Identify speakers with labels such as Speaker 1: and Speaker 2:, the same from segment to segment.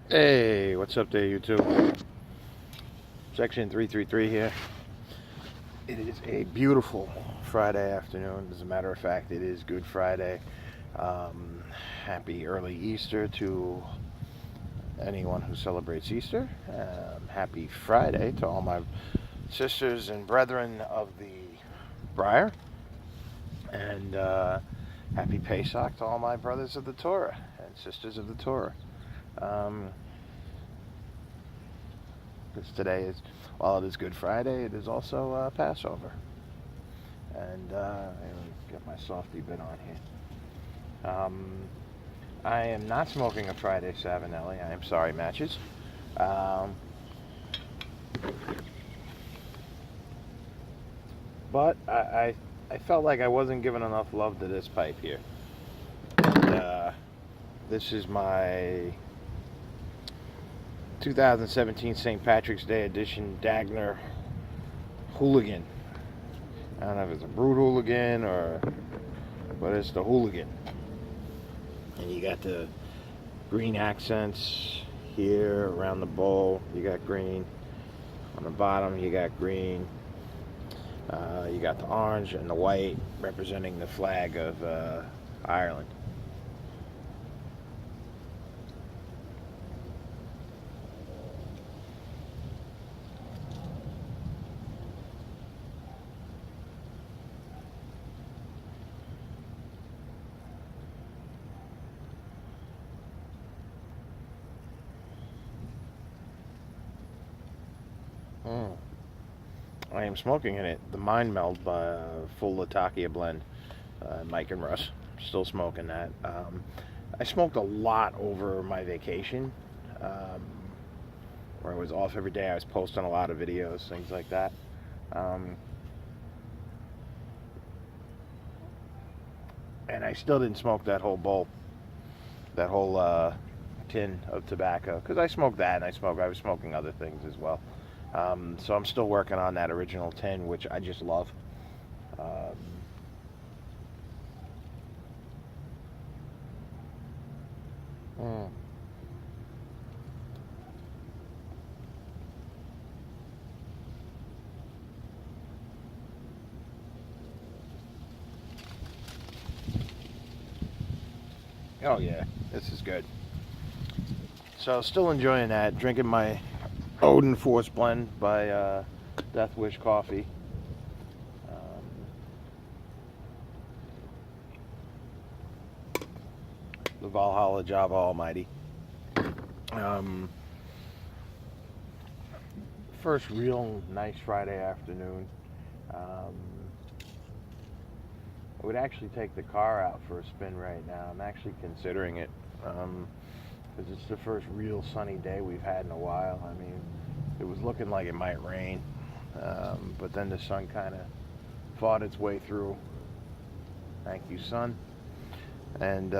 Speaker 1: Hey, what's up there, YouTube? Section 333 here. It is a beautiful Friday afternoon. As a matter of fact, it is Good Friday. Happy early Easter to anyone who celebrates Easter. Happy Friday to all my sisters and brethren of the Briar. And happy Pesach to all my brothers of the Torah and sisters of the Torah. Because today is, while it is Good Friday, it is also Passover. And get my softy bit on here. I am not smoking a Friday Savinelli. I am sorry, matches. But I felt like I wasn't giving enough love to this pipe here. And, this is my 2017 St. Patrick's Day edition Dagner Hooligan. I don't know if it's a Brute Hooligan but it's the Hooligan. And you got the green accents here around the bowl. You got green. On the bottom, you got green. You got the orange and the white representing the flag of Ireland. I am smoking in it the Mind Meld by full Latakia blend, Mike and Russ. Still smoking that. I smoked a lot over my vacation, where I was off every day. I was posting a lot of videos, things like that. And I still didn't smoke that whole bowl, that whole tin of tobacco, because I smoked that and I was smoking other things as well. So I'm still working on that original tin, which I just love. Mm. Oh yeah, this is good. So still enjoying that. Drinking my Odin Force blend by Death Wish Coffee. The Valhalla Java Almighty. First real nice Friday afternoon. I would actually take the car out for a spin right now. I'm actually considering it because it's the first real sunny day we've had in a while. I mean, it was looking like it might rain, but then the sun kind of fought its way through. Thank you, sun. And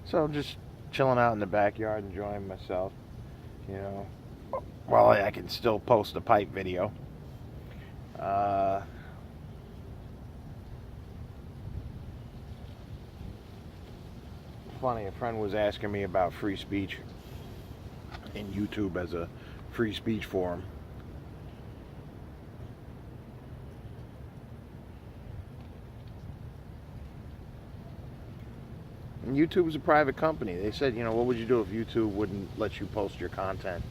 Speaker 1: so just chilling out in the backyard, enjoying myself, you know, while I can still post a pipe video. Funny, a friend was asking me about free speech in YouTube as a free speech forum. And YouTube is a private company. They said, what would you do if YouTube wouldn't let you post your content?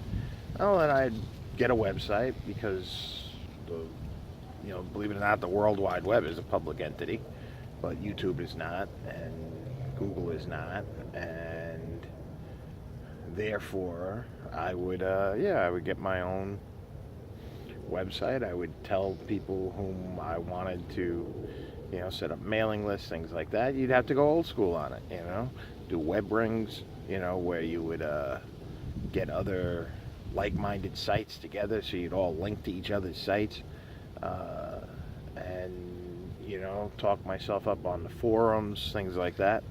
Speaker 1: Oh, then I'd get a website because, believe it or not, the World Wide Web is a public entity, but YouTube is not, and Google is not, and therefore I would get my own website. I would tell people whom I wanted to, set up mailing lists, things like that. You'd have to go old school on it, do web rings, where you would get other like-minded sites together so you'd all link to each other's sites, and talk myself up on the forums, things like that.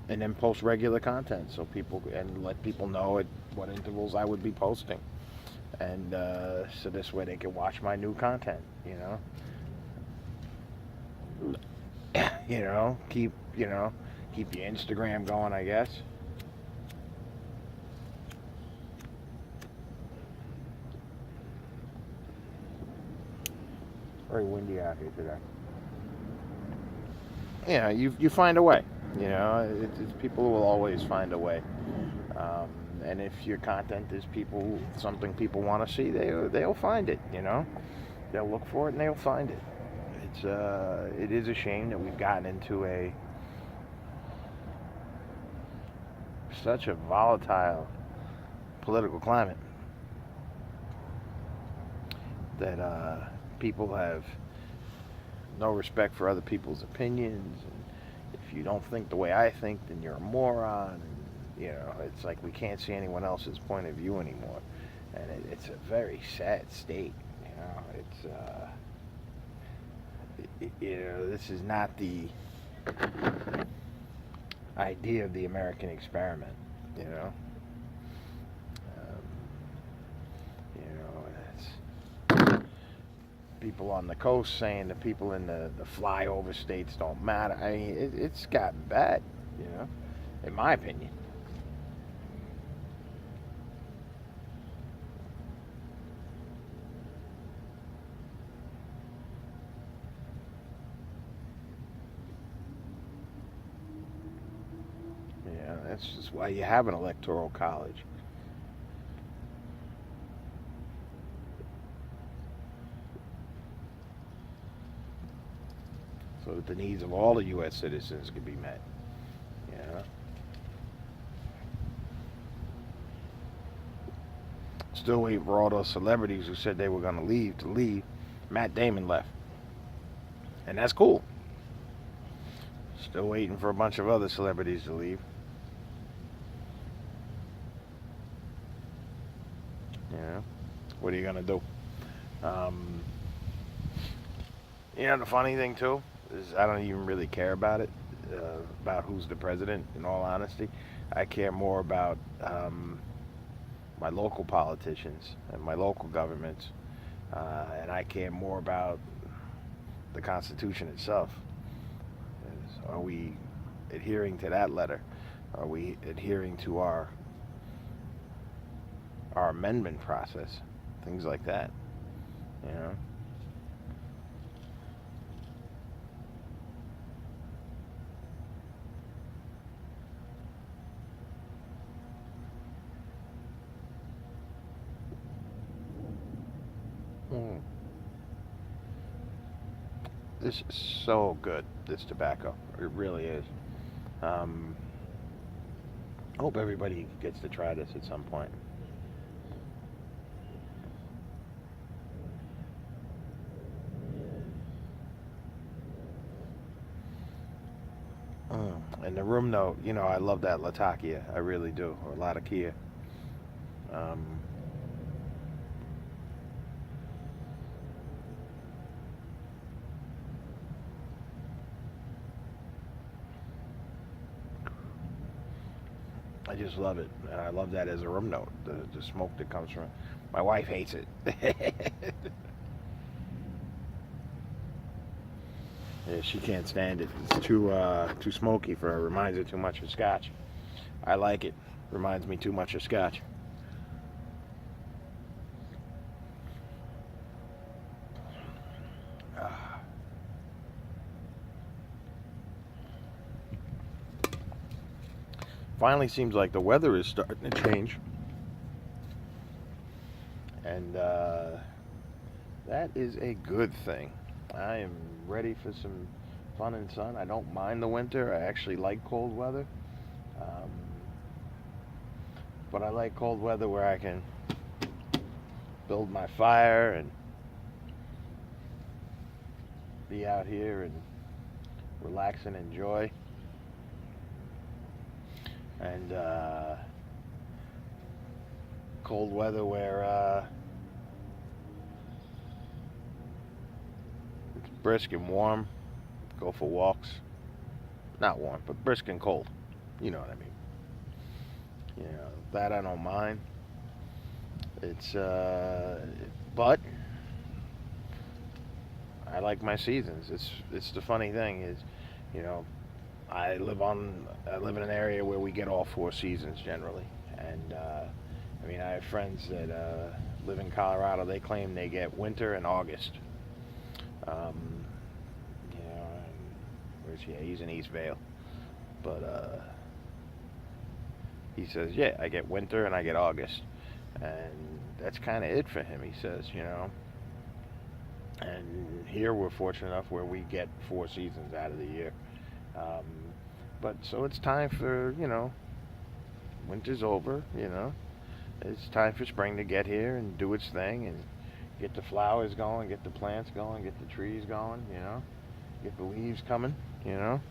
Speaker 1: And then post regular content so and let people know at what intervals I would be posting, and so this way they can watch my new content. You know, keep your Instagram going, I guess. Very windy out here today. Yeah, you find a way. It's people will always find a way. And if your content is something people want to see, they'll find it. They'll look for it and they'll find it. It is a shame that we've gotten into such a volatile political climate that people have no respect for other people's opinions. And if you don't think the way I think, then you're a moron. And, it's like we can't see anyone else's point of view anymore. And it's a very sad state. This is not the idea of the American experiment. It's people on the coast saying the people in the flyover states don't matter. I mean, it's gotten bad, in my opinion. Yeah, that's just why you have an electoral college. So that the needs of all the U.S. citizens can be met. Still waiting for all those celebrities who said they were going to leave. Matt Damon left. And that's cool. Still waiting for a bunch of other celebrities to leave. What are you going to do? The funny thing, too, is I don't even really care about it, about who's the president, in all honesty. I care more about my local politicians and my local governments, and I care more about the Constitution itself. Are we adhering to that letter? Are we adhering to our amendment process? Things like that, This is so good, this tobacco. It really is. I hope everybody gets to try this at some point. And the room note, I love that Latakia. I really do. Or Latakia. I just love it. And I love that as a room note. The smoke that comes from it. My wife hates it. Yeah, she can't stand it. It's too smoky for her. Reminds her too much of scotch. I like it. Reminds me too much of scotch. Finally seems like the weather is starting to change. And that is a good thing. I am ready for some fun and sun. I don't mind the winter. I actually like cold weather. But I like cold weather where I can build my fire and be out here and relax and enjoy. And cold weather where it's brisk and warm. Go for walks. Not warm, but brisk and cold. You know what I mean. That I don't mind. It's but I like my seasons. It's the funny thing is You know, I live in an area where we get all 4 seasons generally, and I mean, I have friends that live in Colorado. They claim they get winter and August. Um, you know, where's he? He's in East Vale, but he says, yeah, I get winter and I get August, and that's kind of it for him. He says, you know, and here we're fortunate enough where we get 4 seasons out of the year. Um, but so it's time for, you know, winter's over, you know. It's time for spring to get here and do its thing and get the flowers going, get the plants going, get the trees going, you know. Get the leaves coming, you know.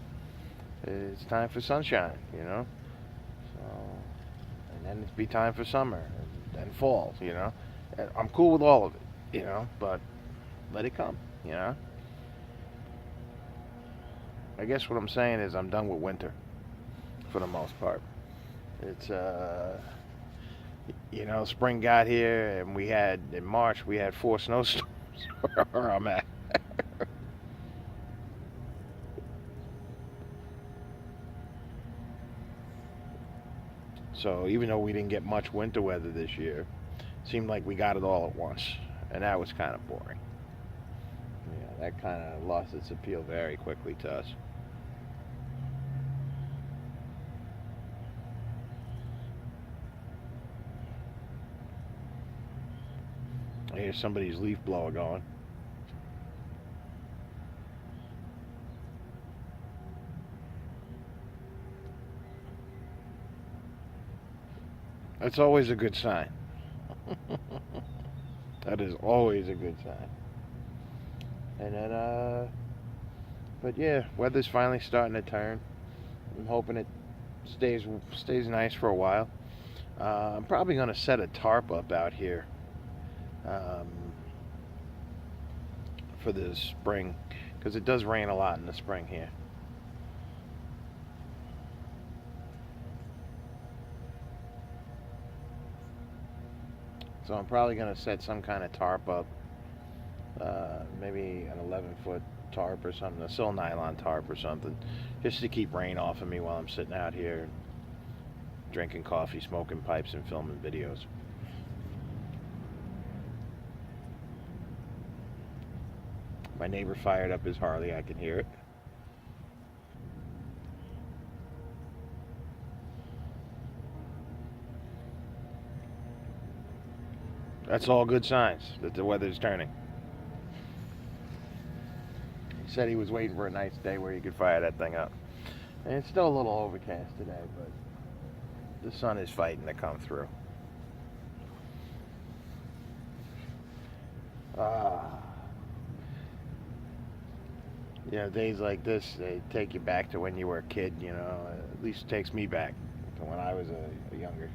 Speaker 1: It's time for sunshine, you know. So, and then it's be time for summer and then fall, you know. And I'm cool with all of it, you know, but let it come, you know. I guess what I'm saying is I'm done with winter for the most part. It's you know, spring got here and in March we had 4 snowstorms where I'm at. So even though we didn't get much winter weather this year, it seemed like we got it all at once, and that was kind of boring. Yeah, that kind of lost its appeal very quickly to us. I hear somebody's leaf blower going. That's always a good sign. That is always a good sign. And then, but yeah, weather's finally starting to turn. I'm hoping it stays nice for a while. I'm probably gonna set a tarp up out here um, for the spring because it does rain a lot in the spring here. So I'm probably gonna set some kind of tarp up, maybe an 11-foot tarp or something, a sil nylon tarp or something, just to keep rain off of me while I'm sitting out here drinking coffee, smoking pipes, and filming videos. My neighbor fired up his Harley. I can hear it. That's all good signs that the weather's turning. He said he was waiting for a nice day where he could fire that thing up. And it's still a little overcast today, but the sun is fighting to come through. Ah. You know, days like this, they take you back to when you were a kid, you know. At least it takes me back to when I was a younger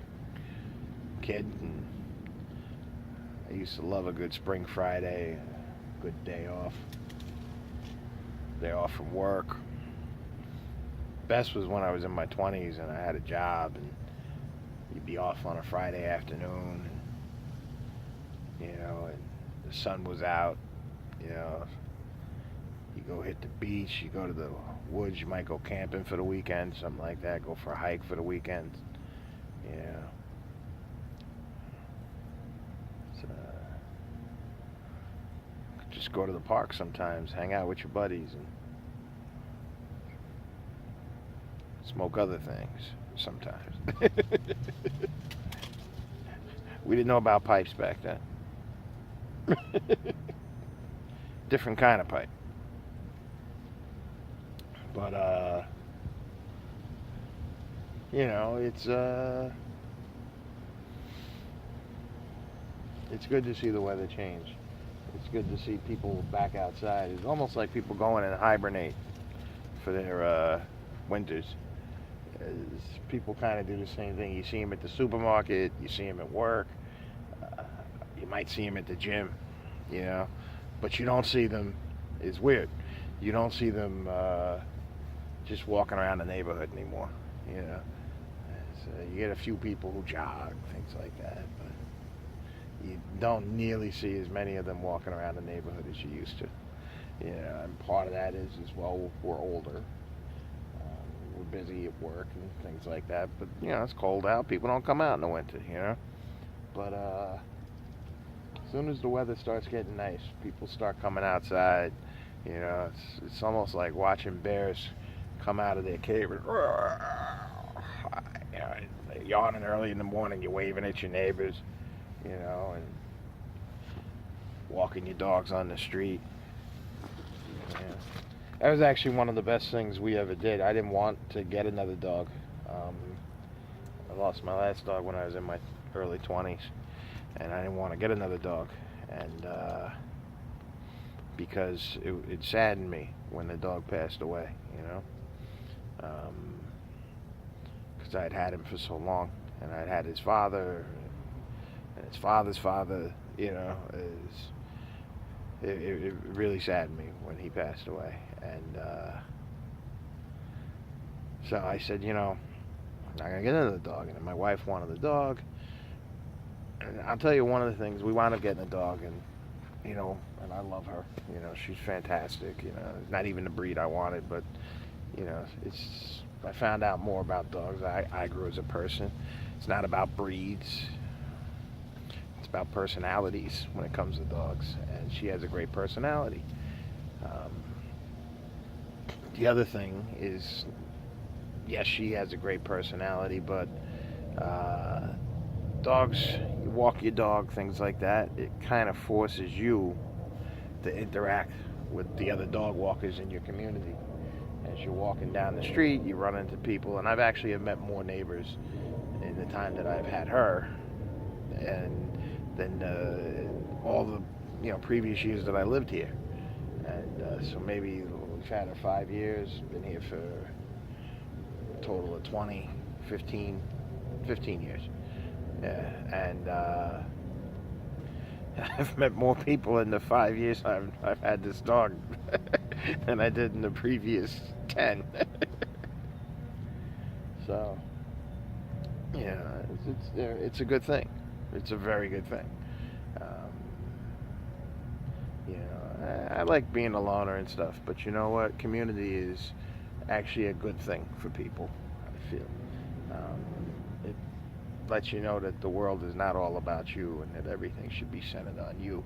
Speaker 1: kid. And I used to love a good spring Friday, a good day off from work. Best was when I was in my 20s and I had a job and you'd be off on a Friday afternoon, and, you know, and the sun was out, you know. You go hit the beach, you go to the woods, you might go camping for the weekend, something like that, go for a hike for the weekend, you know. So, just go to the park sometimes, hang out with your buddies, and smoke other things sometimes. We didn't know about pipes back then. Different kind of pipe. But you know, it's good to see the weather change. It's good to see people back outside. It's almost like people going and hibernate for their winters. People kind of do the same thing. You see them at the supermarket, you see them at work, you might see them at the gym, you know, but you don't see them. It's weird. You don't see them just walking around the neighborhood anymore, you know. So you get a few people who jog, things like that, but you don't nearly see as many of them walking around the neighborhood as you used to. You know, and part of that is, well, we're older, we're busy at work and things like that. But you know, it's cold out. People don't come out in the winter, you know. But as soon as the weather starts getting nice, people start coming outside. You know, it's almost like watching bears come out of their cave. You know, they're yawning early in the morning. You're waving at your neighbors, you know, and walking your dogs on the street. Yeah. That was actually one of the best things we ever did. I didn't want to get another dog. I lost my last dog when I was in my early 20s, and I didn't want to get another dog. And because it saddened me when the dog passed away, you know, because I'd had him for so long, and I'd had his father and his father's father, you know. It really saddened me when he passed away. And so I said, you know, I'm not going to get another dog. And my wife wanted the dog. And I'll tell you one of the things, we wound up getting a dog, and, you know, and I love her. You know, she's fantastic. You know, not even the breed I wanted, but, you know, I found out more about dogs. I grew as a person. It's not about breeds. It's about personalities when it comes to dogs, and she has a great personality. The other thing is, yes, she has a great personality, but dogs, you walk your dog, things like that, it kind of forces you to interact with the other dog walkers in your community. As you're walking down the street, you run into people, and I've actually met more neighbors in the time that I've had her than all the, you know, previous years that I lived here. And so maybe we've had her 5 years, been here for a total of 15 years. Yeah, and I've met more people in the 5 years I've had this dog than I did in the previous 10. So, yeah, it's a good thing. It's a very good thing. You know, I like being a loner and stuff, but you know what? Community is actually a good thing for people, I feel. It lets you know that the world is not all about you, and that everything should be centered on you.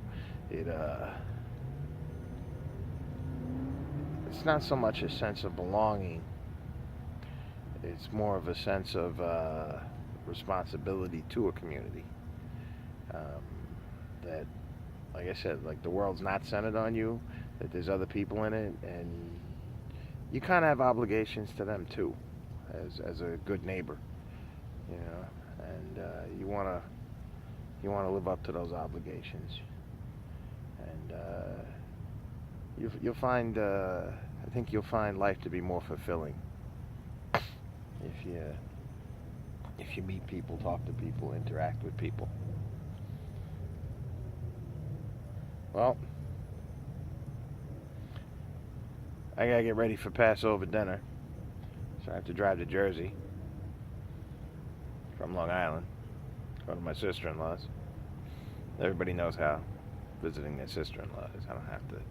Speaker 1: It's not so much a sense of belonging. It's more of a sense of responsibility to a community. That, like I said, like the world's not centered on you, that there's other people in it, and you kind of have obligations to them too, as a good neighbor, you know, and you want to live up to those obligations, and you'll find, I think you'll find life to be more fulfilling if you meet people, talk to people, interact with people. Well, I gotta get ready for Passover dinner, so I have to drive to Jersey from Long Island, go to my sister-in-law's. Everybody knows how visiting their sister-in-law is. I don't have to.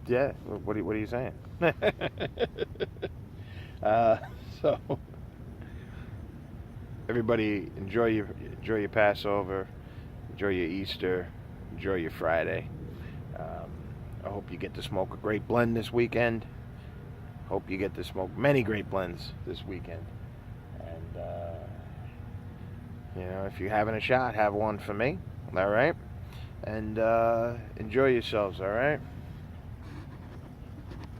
Speaker 1: Yeah. What are you saying? So everybody enjoy your Passover. Enjoy your Easter, enjoy your Friday. I hope you get to smoke a great blend this weekend. Hope you get to smoke many great blends this weekend. And, you know, if you're having a shot, have one for me, all right? And enjoy yourselves, all right?